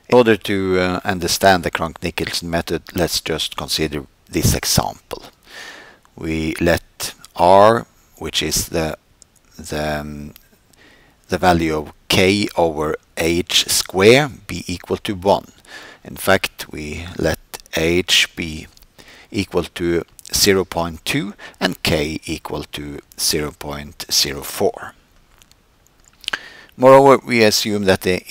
In order to understand the Cronk-Nicholson method, let's just consider this example. We let R, which is the value of k over h square, be equal to 1. In fact, we let h be equal to 0.2 and k equal to 0.04. Moreover, we assume that the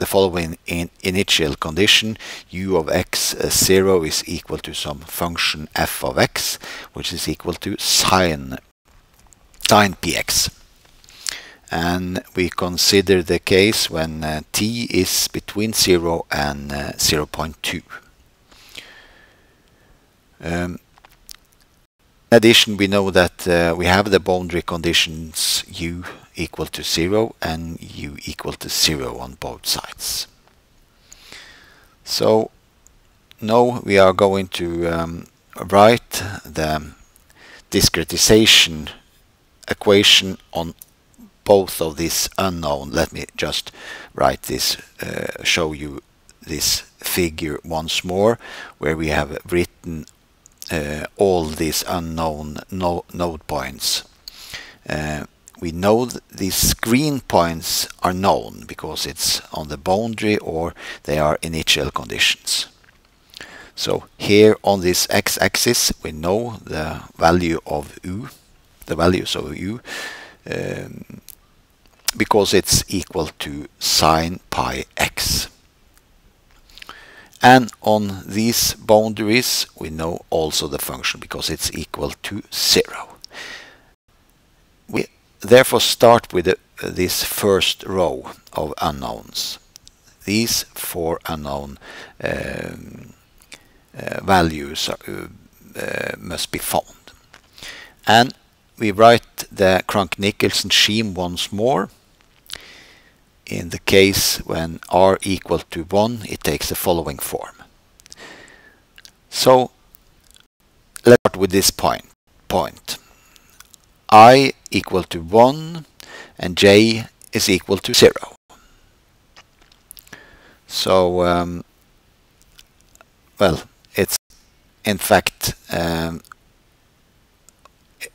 following initial condition: u of x 0 is equal to some function f of x, which is equal to sine px. And we consider the case when t is between 0 and 0.2. In addition, we know that we have the boundary conditions u equal to 0 and u equal to 0 on both sides. So now we are going to write the discretization equation on both of these unknown. Let me just write this, show you this figure once more, where we have written all these unknown node points. We know these green points are known because it's on the boundary or they are initial conditions. So here on this x-axis we know the value of u, the values of u, because it's equal to sine pi x. And on these boundaries we know also the function because it's equal to 0. We therefore start with this first row of unknowns. These 4 unknown values must be found. And we write the Cronk-Nicholson scheme once more. In the case when r equal to 1, it takes the following form. So let's start with this point. I equal to 1 and j is equal to 0. So well, it's in fact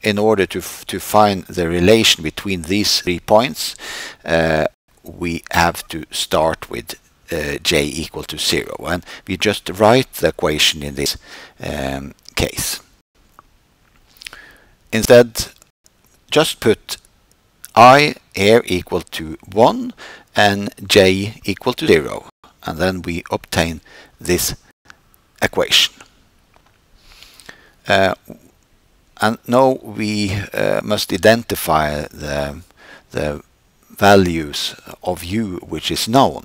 in order to find the relation between these 3 points, we have to start with j equal to 0, and we just write the equation in this case. Instead, just put I here equal to 1 and j equal to 0, and then we obtain this equation. And now we must identify the values of u which is known.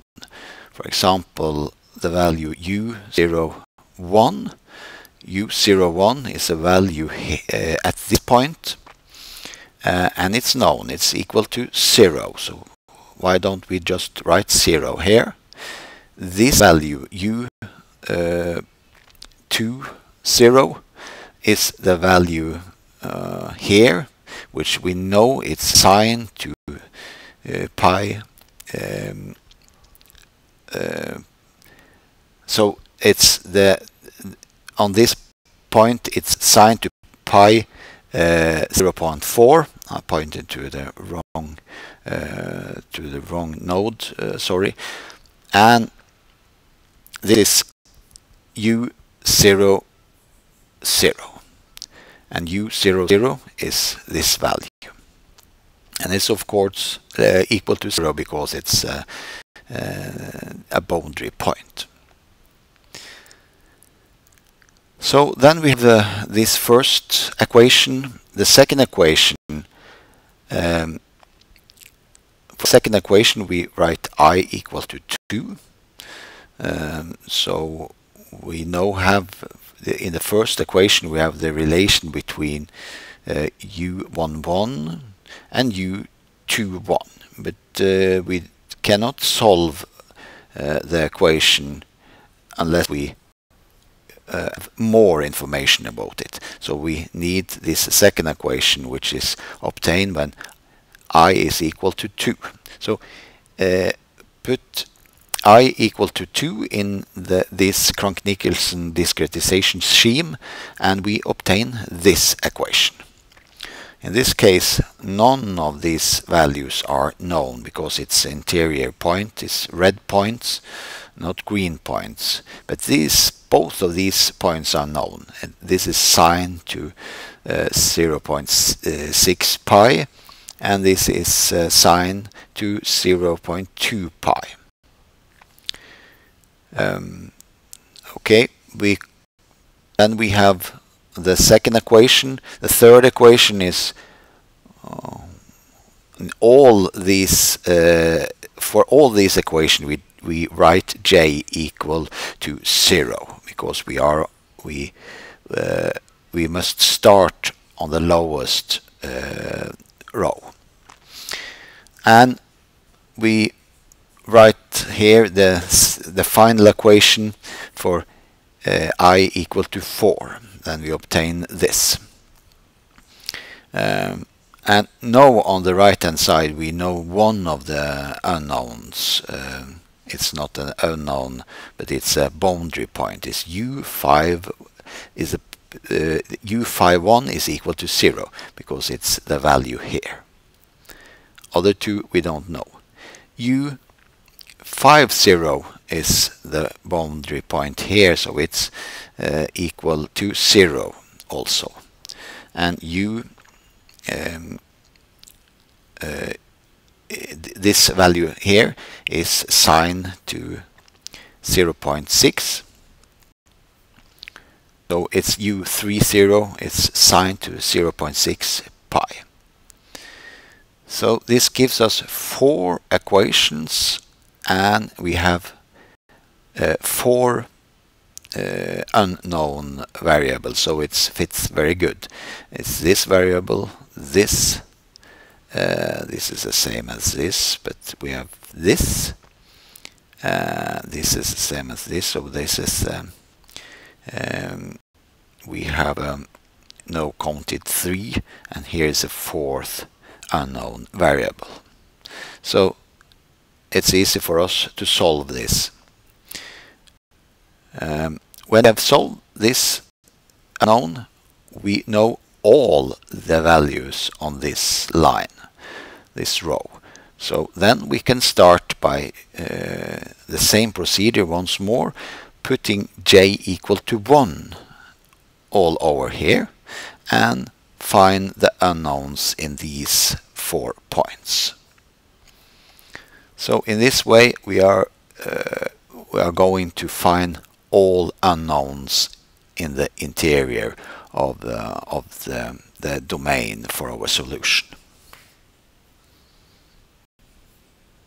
For example, the value u01. u01 is a value at this point, and it's known. It's equal to 0. So why don't we just write 0 here? This value u20 is the value here, which we know it's sine to pi. So it's on this point it's sine to pi 0.4. I pointed to the wrong node, sorry, and this is u00, and u00 is this value, and it's of course equal to 0 because it's a boundary point. So then we have this first equation. The second equation, for the second equation we write I equal to 2. So we now have, in the first equation we have the relation between u11 and u21, but we cannot solve the equation unless we have more information about it. So we need this second equation, which is obtained when I is equal to 2. So put I equal to 2 in this Cronk-Nicolson discretization scheme, and we obtain this equation. In this case, none of these values are known because its interior point is red points, not green points. But both of these points are known. And this is sine to 0.6 pi, and this is sine to 0.2 pi. Okay, then we have the second equation. The third equation is all these for all these equations we write j equal to 0 because we must start on the lowest row, and we write here the final equation for I equal to 4. Then we obtain this. And now on the right hand side we know one of the unknowns. It's not an unknown, but it's a boundary point. It's u5 is u51 is equal to 0 because it's the value here. Other two we don't know. U50 is the boundary point here, so it's equal to 0 also. And this value here is sine to 0.6. So it's u30, it's sine to 0.6 pi. So this gives us 4 equations, and we have 4 unknown variables, so it fits very good. It's this variable, this is the same as this, but we have this. This is the same as this, so this is we have now counted 3, and here is a 4th unknown variable. So it's easy for us to solve this. When we have solved this unknown, we know all the values on this line, this row. So then we can start by the same procedure once more, putting j equal to 1 all over here, and find the unknowns in these 4 points. So in this way we are going to find all unknowns in the interior of the domain for our solution.